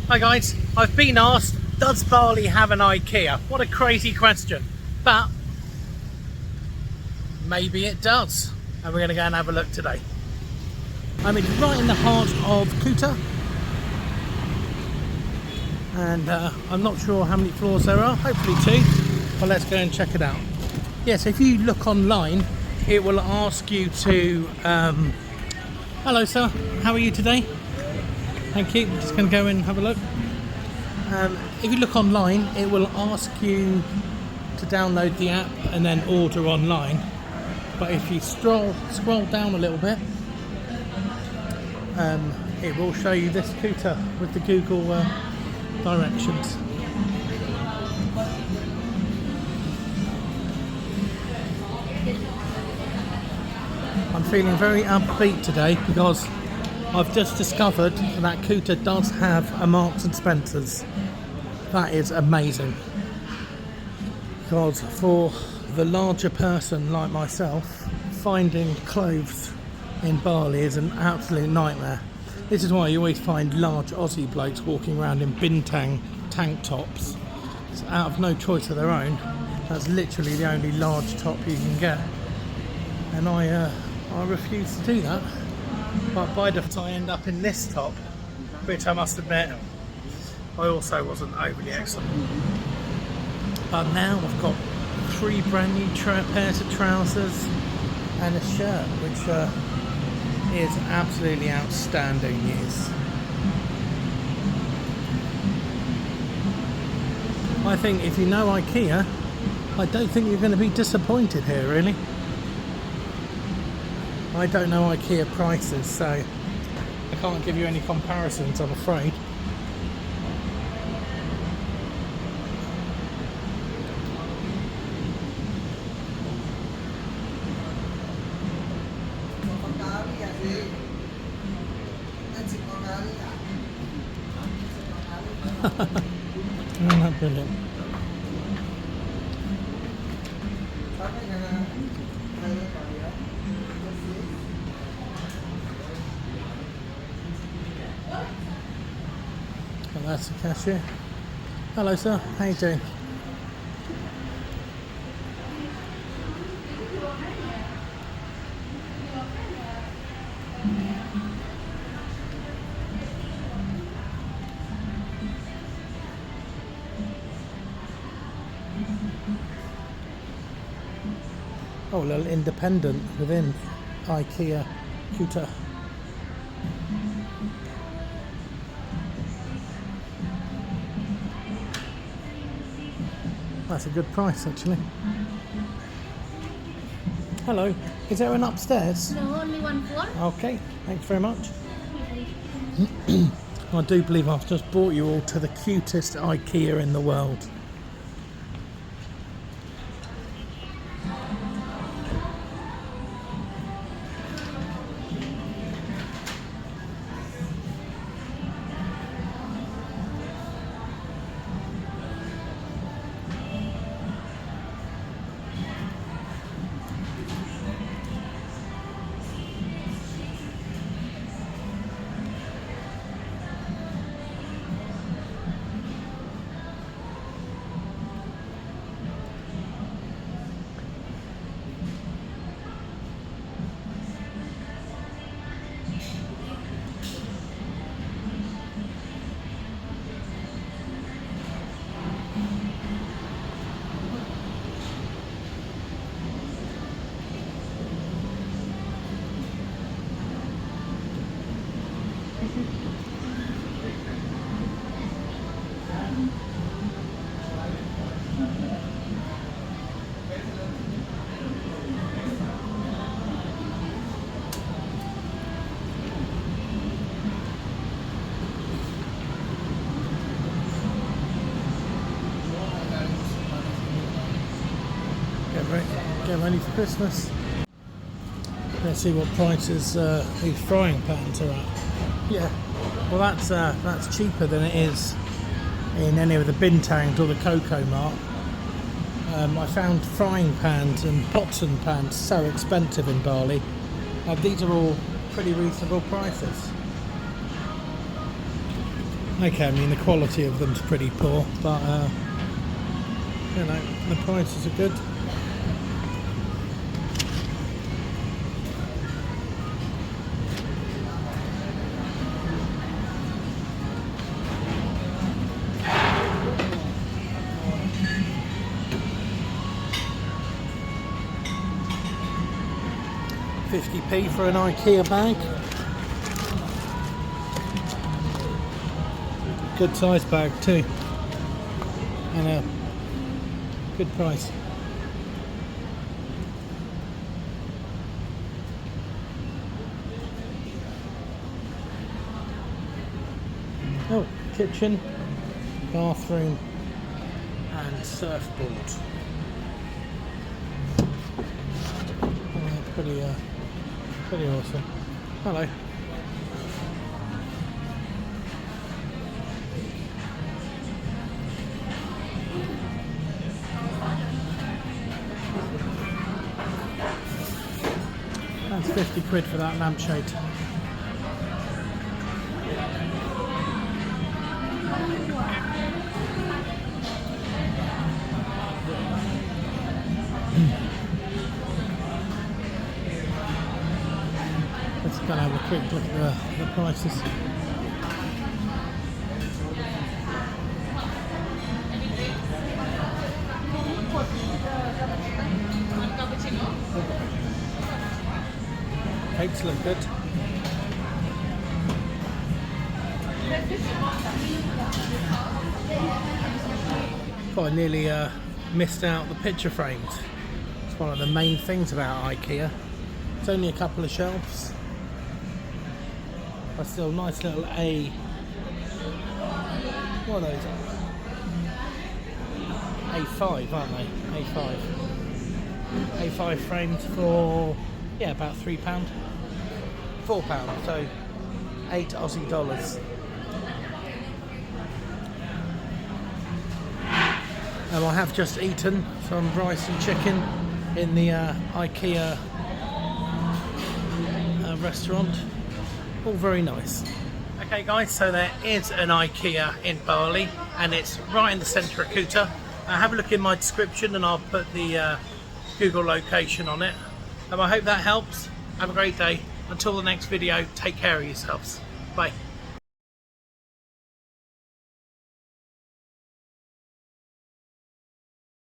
Hi guys, I've been asked, does Bali have an IKEA? What a crazy question, but maybe it does, and we're going to go and have a look today. I'm right in the heart of Kuta, and I'm not sure how many floors there are, hopefully 2, but let's go and check it out. Yes, if you look online, it will ask you to, hello sir, how are you today? Thank you, I'm just going to go and have a look. If you look online, it will ask you to download the app and then order online. But if you scroll down a little bit, it will show you this Kuta with the Google directions. I'm feeling very upbeat today because I've just discovered that Kuta does have a Marks and Spencer's. That is amazing. Because for the larger person like myself, finding clothes in Bali is an absolute nightmare. This is why you always find large Aussie blokes walking around in bintang tank tops. It's out of no choice of their own. That's literally the only large top you can get. And I refuse to do that. But by default I end up in this top, which I must admit I also wasn't overly excellent. But now I've got 3 brand new pairs of trousers and a shirt, which is absolutely outstanding news. I think if you know IKEA, I don't think you're going to be disappointed here, really. I don't know IKEA prices, so I can't give you any comparisons, I'm afraid. Isn't that brilliant? Well, that's the cashier. Hello sir, how you doing? Oh, a little independent within IKEA Kuta. That's a good price, actually. Hello, is there an upstairs? No, only 1 floor. Okay, thanks very much. I do believe I've just brought you all to the cutest IKEA in the world. Get ready for Christmas. Let's see what prices these frying pans are at. Yeah, well that's cheaper than it is in any of the bintangs or the Coco Mart. I found frying pans and pots and pans so expensive in Bali. These are all pretty reasonable prices. Okay, I mean the quality of them's pretty poor, but you know, the prices are good. £50p for an IKEA bag. Good size bag too, and a good price. Oh, kitchen, bathroom and surfboard. Oh, pretty awesome. Hello. That's 50 quid for that lampshade. Let's go and have a quick look at the prices. Cakes look good. I nearly missed out the picture frames. It's one of the main things about IKEA. It's only a couple of shelves. But still nice little what are those? A5, aren't they? A5. A5 frames for, yeah, about £3. £4, so $8 Aussie. I have just eaten some rice and chicken in the IKEA restaurant. All very nice. Okay guys, so there is an IKEA in Bali and it's right in the centre of Kuta. Have a look in my description and I'll put the Google location on it. I hope that helps. Have a great day. Until the next video, take care of yourselves. Bye.